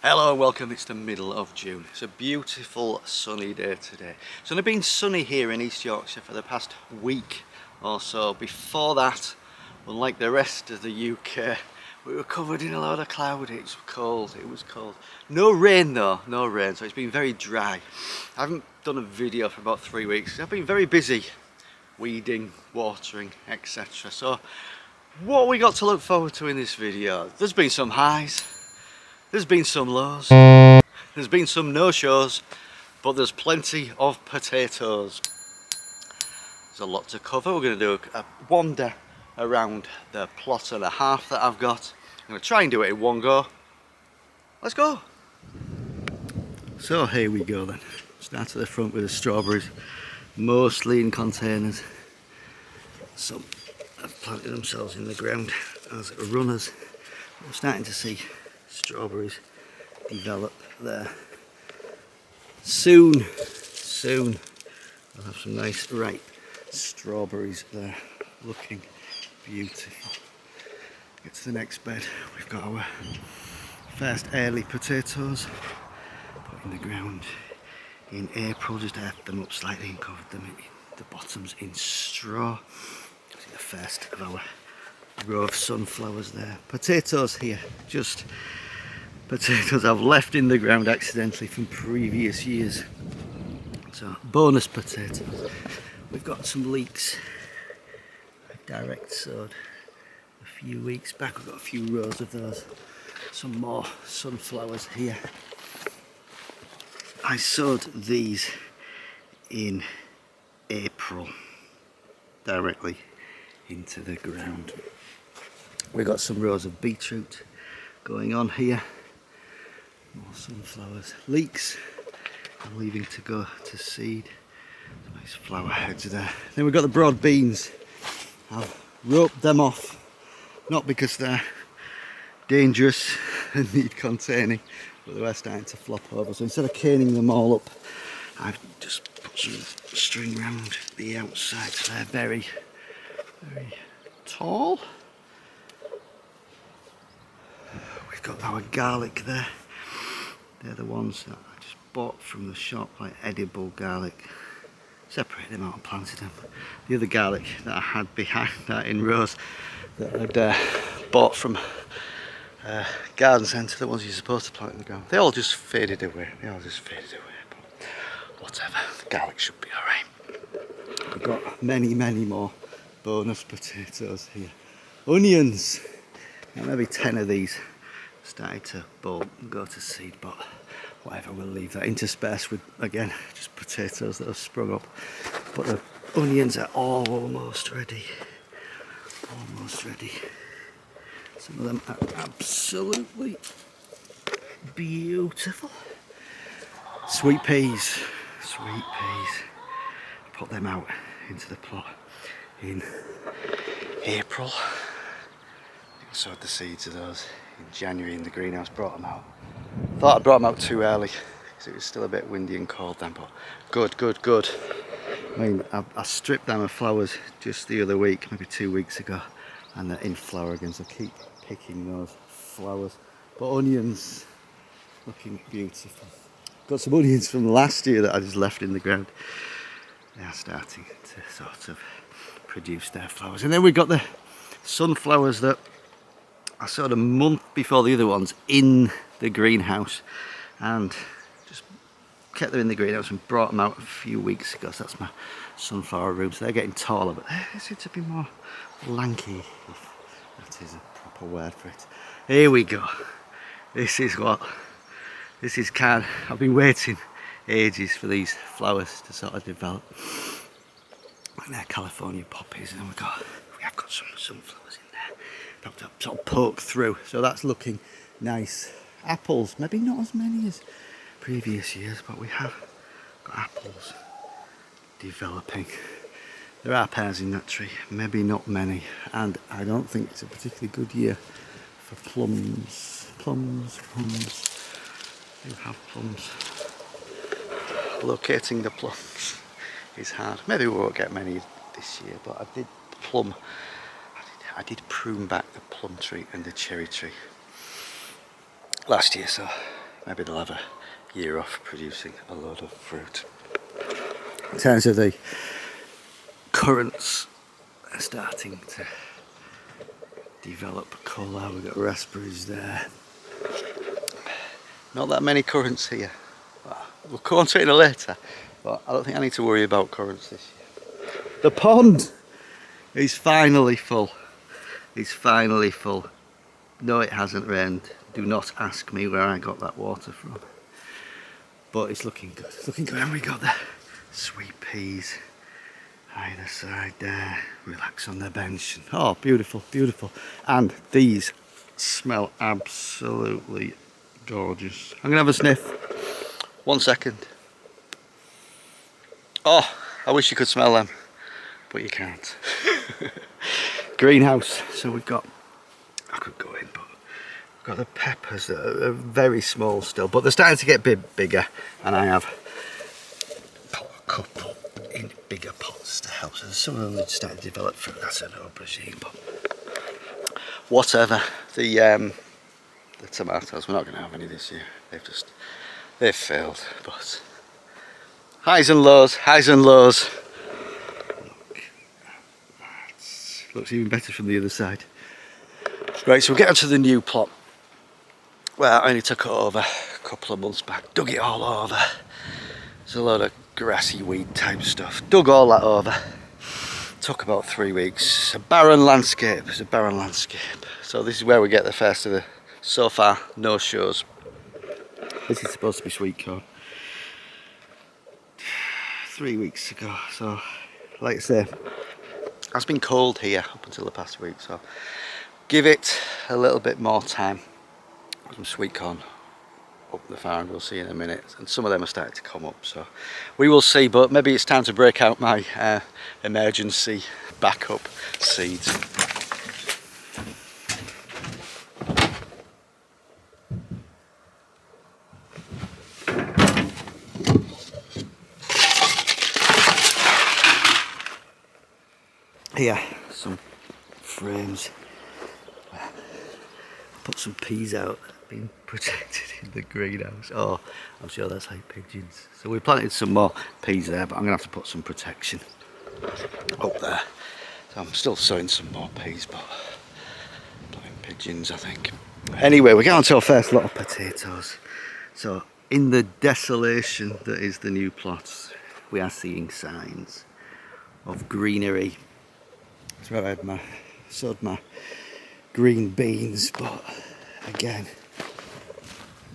Hello and welcome, it's the middle of June. It's a beautiful sunny day today. It's only been sunny here in East Yorkshire for the past week or so. Before that, unlike the rest of the UK, we were covered in a lot of cloud. It was cold, it was cold. No rain though, no rain, so it's been very dry. I haven't done a video for about 3 weeks. I've been very busy weeding, watering, etc. So what we got to look forward to in this video? There's been some highs. There's been some lows, there's been some no-shows, but there's plenty of potatoes. There's a lot to cover. We're going to do a wander around the plot and a half that I've got. I'm going to try and do it in one go. Let's go! So here we go then. Start at the front with the strawberries, mostly in containers. Some have planted themselves in the ground as runners. We're starting to see strawberries develop there. Soon I'll have some nice ripe strawberries there, looking beautiful. Get to the next bed. We've got our first early potatoes put in the ground in April. Just earthed them up slightly and covered them in the bottoms in straw. See the first of our row of sunflowers there. Potatoes here, just potatoes I've left in the ground accidentally from previous years. So bonus potatoes. We've got some leeks I direct sowed a few weeks back. We've got a few rows of those. Some more sunflowers here. I sowed these in April directly into the ground. We've got some rows of beetroot going on here. More sunflowers. Leeks I'm leaving to go to seed. Nice flower heads there. Then we've got the broad beans. I've roped them off, not because they're dangerous and need containing, but they were starting to flop over. So instead of caning them all up, I've just put some string around the outside. So they're very, very tall. We've got our garlic there. They're the ones that I just bought from the shop, like edible garlic. Separated them out and planted them. The other garlic that I had behind that in rows that I'd bought from garden centre, the ones you're supposed to plant in the ground, they all just faded away. But whatever, the garlic should be alright. We've got many more bonus potatoes here. Onions, now maybe 10 of these started to bolt and go to seed, but whatever, we'll leave that interspersed with, again, just potatoes that have sprung up. But the onions are almost ready. Some of them are absolutely beautiful. Sweet peas. Put them out into the plot in April. I sowed the seeds of those in January in the greenhouse, brought them out. Thought I brought them out too early because it was still a bit windy and cold then, but good. I mean, I stripped them of flowers just the other week, maybe 2 weeks ago, and they're in flower again, so keep picking those flowers. But onions, looking beautiful. Got some onions from last year that I just left in the ground. They are starting to sort of produce their flowers. And then we've got the sunflowers that I sowed a month before the other ones in the greenhouse, and just kept them in the greenhouse and brought them out a few weeks ago. So that's my sunflower room. So they're getting taller, but they seem to be more lanky, if that is a proper word for it. Here we go. This is kind. I've been waiting ages for these flowers to sort of develop. And they're California poppies, and we have got some sunflowers in there. Sort of poke through, so that's looking nice. Apples, maybe not as many as previous years, but we have got apples developing. There are pears in that tree, maybe not many, and I don't think it's a particularly good year for plums. We have plums. Locating the plums is hard. Maybe we won't get many this year, but I did prune back the plum tree and the cherry tree last year, so maybe they'll have a year off producing a load of fruit. In terms of the currants, are starting to develop colour. We've got raspberries there. Not that many currants here. We'll come on to it in a later, but I don't think I need to worry about currants this year. The pond is finally full. It's finally full. No, it hasn't rained. Do not ask me where I got that water from. But it's looking good. It's looking good. And we got the sweet peas either side there. Relax on the bench. Oh, beautiful, beautiful. And these smell absolutely gorgeous. I'm gonna have a sniff. 1 second. Oh, I wish you could smell them, but you can't. Greenhouse. So we've got, I could go in, but we've got the peppers that are very small still, but they're starting to get bigger, and I have put a couple in bigger pots to help. So some of them are starting to develop fruit. That's an aubergine, but whatever. The tomatoes, we're not going to have any this year. They've failed, but highs and lows, highs and lows. Look, that looks even better from the other side. Right, so we'll get onto the new plot. Well, I only took it over a couple of months back, dug it all over. There's a load of grassy weed type stuff. Dug all that over. Took about 3 weeks. It's a barren landscape. It's a barren landscape. So this is where we get the first of the, so far, no shows. This is supposed to be sweet corn. 3 weeks ago. So, like I say, it's been cold here up until the past week. So, give it a little bit more time. Some sweet corn up the farm, we'll see in a minute, and some of them are starting to come up, so we will see. But maybe it's time to break out my emergency backup seeds. Here, some frames. Put some peas out, being protected in the greenhouse. Oh, I'm sure that's like pigeons. So we planted some more peas there, but I'm gonna have to put some protection up there. So I'm still sowing some more peas, but planting pigeons, I think. Anyway, we get on to our first lot of potatoes. So in the desolation that is the new plots, we are seeing signs of greenery. That's where I had sowed my green beans, but again,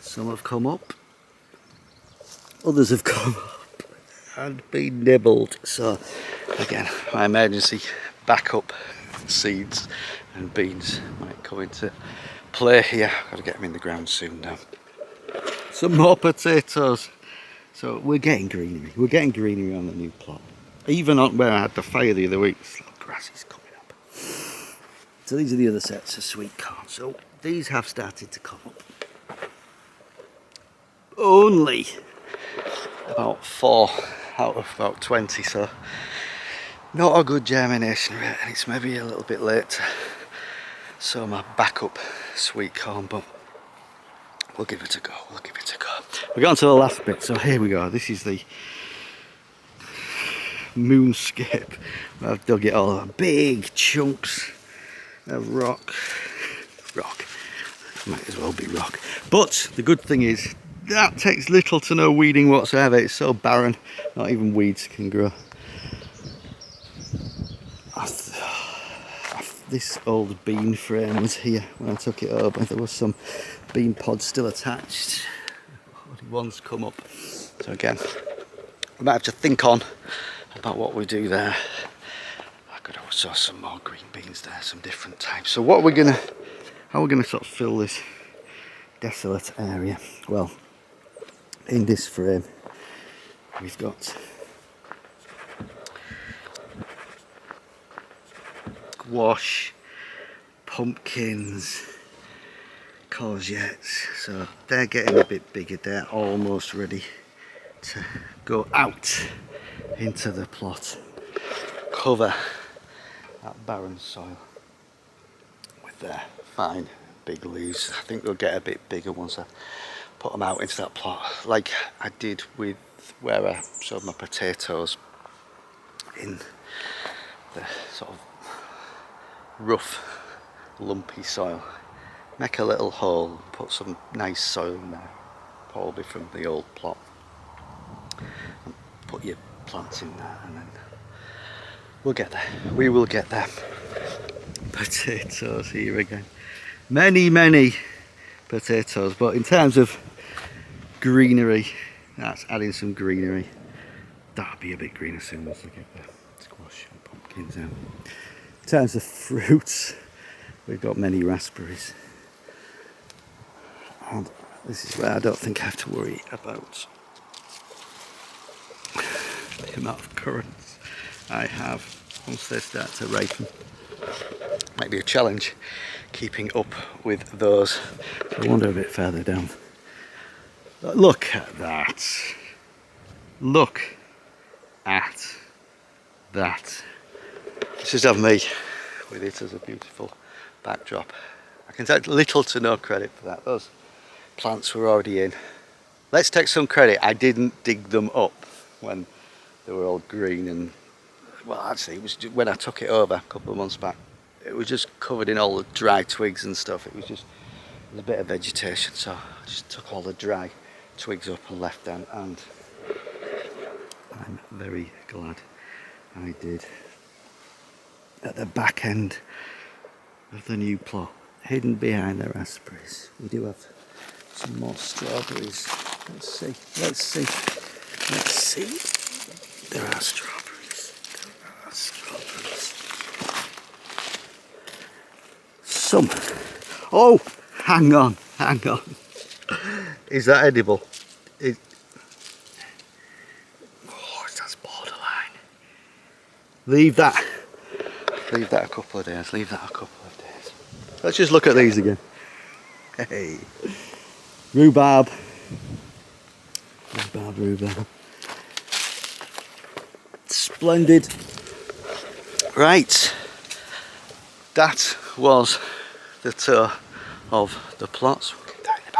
some have come up, others have come up and been nibbled. So again, my emergency backup seeds and beans might come into play here. I've got to get them in the ground soon now. Some more potatoes. So we're getting greenery. We're getting greenery on the new plot. Even on where I had the fire the other week, this little grass is coming up. So these are the other sets of sweet corn. So these have started to come up. Only about 4 out of about 20, so not a good germination rate, and it's maybe a little bit late. So my backup sweet corn, but we'll give it a go. We'll give it a go. We're going to the last bit. So here we go. This is the moonscape. I've dug it all out. Big chunks of rock. Might as well be rock. But the good thing is that takes little to no weeding whatsoever. It's so barren, not even weeds can grow. This old bean frame was here when I took it over. There was some bean pods still attached. Only one's come up. So again, we might have to think on about what we do there. I could also some more green beans there, some different types. So what are we gonna, how are we gonna sort of fill this desolate area? Well, in this frame we've got squash, pumpkins, courgettes, so they're getting a bit bigger. They're almost ready to go out into the plot, cover that barren soil with their fine big leaves. I think they'll get a bit bigger once I put them out into that plot, like I did with where I sowed my potatoes in the sort of rough, lumpy soil. Make a little hole, put some nice soil in there, probably from the old plot, and put your plants in there, and then we'll get there. We will get there. Potatoes here again. Many potatoes, but in terms of greenery, that's adding some greenery. That'll be a bit greener soon once we get the squash and pumpkins out. In terms of fruits, we've got many raspberries. And this is where I don't think I have to worry about the amount of currants I have once they start to ripen. Might be a challenge keeping up with those. I wander a bit further down. But look at that. Look at that. Let's just have me with it as a beautiful backdrop. I can take little to no credit for that. Those plants were already in. Let's take some credit. I didn't dig them up when they were all green, and well, actually it was when I took it over a couple of months back. It was just covered in all the dry twigs and stuff. It was just a bit of vegetation, so I just took all the dry twigs up and left them, and I'm very glad I did. At the back end of the new plot, hidden behind the raspberries, we do have some more strawberries. Let's see. There are strawberries. Some. Oh, hang on. Is that edible? That's borderline. Leave that a couple of days. Let's just look at these again. Hey. Rhubarb. Splendid. Right. That was the tour of the plots. We'll keep that in the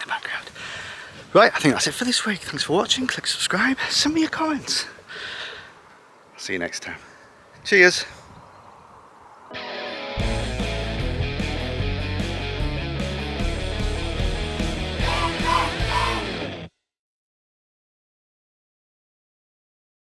background. Right, I think that's it for this week. Thanks for watching. Click subscribe. Send me your comments. See you next time. Cheers.